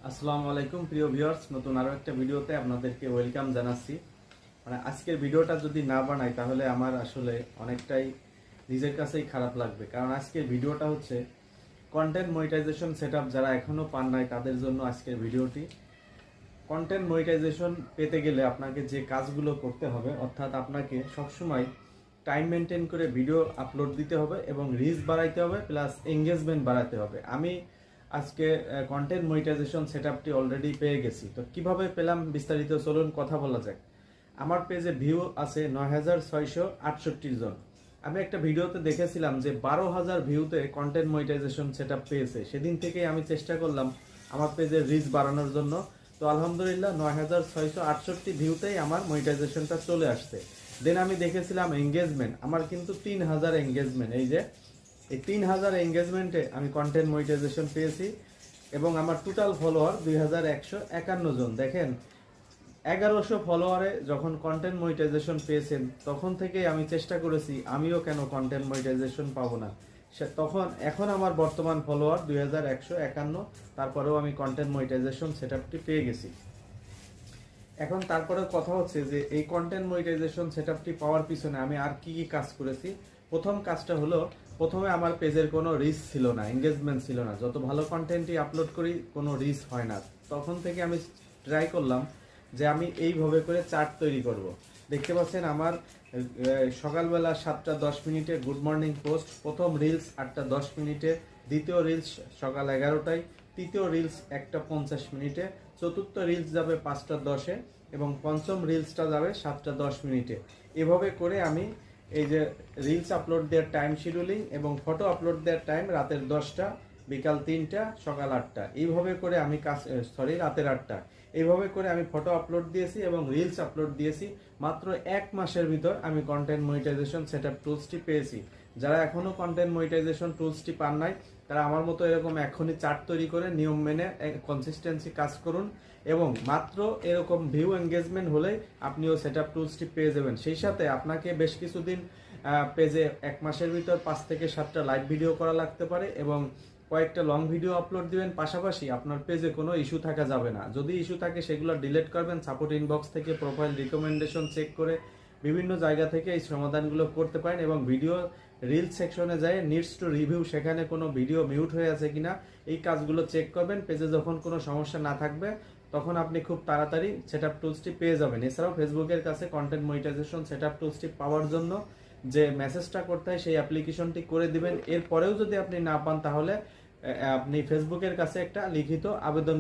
আসসালামু আলাইকুম প্রিয় ভিউয়ার্স, নতুন আরো একটা ভিডিওতে আপনাদেরকে ওয়েলকাম জানাচ্ছি। আজকের ভিডিওটা যদি না বানাই তাহলে আমার আসলে অনেকটাই নিজের কাছেই খারাপ লাগবে, কারণ আজকের ভিডিওটা হচ্ছে কন্টেন্ট মনিটাইজেশন সেটআপ। যারা এখনো পান নাই তাদের জন্য আজকের ভিডিওটি। কন্টেন্ট মনিটাইজেশন পেতে গেলে আপনাকে যে কাজগুলো করতে হবে, অর্থাৎ আপনাকে সবসময় টাইম মেনটেন করে ভিডিও আপলোড দিতে হবে এবং রিচ বাড়াইতে হবে, প্লাস এঙ্গেজমেন্ট বাড়াতে হবে। আমি আজকে কন্টেন্ট মনিটাইজেশন সেটআপটি অলরেডি পেয়ে গেছি। তো কিভাবে পেলাম বিস্তারিত চলুন কথা বলা যাক। আমার পেজে ভিউ আছে ৯,৬৬৮ জন। আমি একটা ভিডিওতে দেখেছিলাম যে ১২,০০০ ভিউতে কন্টেন্ট মনিটাইজেশন সেটআপ পেয়েছে। সেদিন থেকেই আমি চেষ্টা করলাম আমার পেজের রিচ বাড়ানোর জন্য। তো আলহামদুলিল্লাহ ৯,৬৬৮ ভিউতেই আমার মনিটাইজেশনটা চলে আসছে। দেন আমি দেখেছিলাম এঙ্গেজমেন্ট, আমার কিন্তু ৩,০০০ এঙ্গেজমেন্ট। এই যে এই ৩,০০০ এঙ্গেজমেন্টে আমি কন্টেন্ট মনিটাইজেশন পেয়েছি এবং আমার টোটাল ফলোয়ার ২,১৫১ জন। দেখেন, ১১০০ ফলোয়ারে যখন কন্টেন্ট মনিটাইজেশন পেয়েছেন তখন থেকেই আমি চেষ্টা করেছি আমিও কেন কন্টেন্ট মনিটাইজেশন পাবো না। এখন আমার বর্তমান ফলোয়ার ২,১৫১, তারপরেও আমি কন্টেন্ট মনিটাইজেশন সেটআপটি পেয়ে গেছি। এখন তারপরে কথা হচ্ছে যে এই কন্টেন্ট মনিটাইজেশন সেটআপটি পাওয়ার পিছনে আমি আর কি কি কাজ করেছি। প্রথম কাজটা হলো, প্রথমে আমার পেজের কোনো রিচ ছিল না, এঙ্গেজমেন্ট ছিল না। যত ভালো কন্টেন্টই আপলোড করি কোনো রিচ হয় না। তখন থেকে আমি ট্রাই করলাম যে আমি এইভাবে করে চার্ট তৈরি করব। দেখতে পাচ্ছেন আমার সকালবেলা 7টা 10 মিনিটে গুড মর্নিং পোস্ট, প্রথম রিলস 8টা 10 মিনিটে, দ্বিতীয় রিলস সকাল 11টায়, তৃতীয় রিলস 1টা 50 মিনিটে, চতুর্থ রিলস যাবে 5টা 10-এ এবং পঞ্চম রিলসটা যাবে 7টা 10 মিনিটে। এভাবে করে আমি এই যে রিলস আপলোড দেওয়ার টাইম শিডিউলিং এবং ফটো আপলোড দেওয়ার টাইম রাতের 10টা, বিকাল 3টা, সকাল 8টা, এইভাবে করে আমি রাতের 8টা, এইভাবে করে আমি ফটো আপলোড দিয়েছি এবং রিলস আপলোড দিয়েছি। মাত্র 1 মাসের ভিতর আমি কন্টেন্ট মনিটাইজেশন সেটআপ টুলসটি পেয়েছি। যারা এখনো কন্টেন্ট মনিটাইজেশন টুলসটি পান নাই তারা আমার মতো এরকম এখনই চার্ট তৈরি করে নিয়ম মেনে কনসিস্টেন্সি কাজ করুন এবং মাত্র এরকম ভিউ এঙ্গেজমেন্ট হলেই আপনিও সেটআপ টুলসটি পেয়ে যাবেন। সেই সাথে আপনাকে বেশ কিছুদিন পেজে 1 মাসের ভিতর 5 থেকে 7টা লাইভ ভিডিও করা লাগতে পারে এবং কয়েকটা লং ভিডিও আপলোড দিবেন। পাশাপাশি আপনার পেজে কোনো ইস্যু থাকা যাবে না। যদি ইস্যু থাকে সেগুলো ডিলিট করবেন, সাপোর্ট ইনবক্স থেকে প্রোফাইল রিকমেন্ডেশন চেক করে বিভিন্ন জায়গা থেকে এই সমাধানগুলো করতে পারেন এবং ভিডিও রিল সেকশনে যায় নিডস টু রিভিউ, সেখানে কোনো ভিডিও মিউট হয়ে আছে কিনা এই কাজগুলো চেক করবেন। পেজে যখন কোনো সমস্যা না থাকবে তখন আপনি খুব তাড়াতাড়ি সেটআপ টুলসটি পেয়ে যাবেন। এছাড়াও ফেসবুকের কাছে কন্টেন্ট মনিটাইজেশন সেটআপ টুলসটি পাওয়ার জন্য যে মেসেজটা করতে হয় সেই অ্যাপ্লিকেশনটি করে দিবেন। এরপরেও যদি আপনি না পান তাহলে আপনি ফেসবুকের কাছে একটা লিখিত আবেদন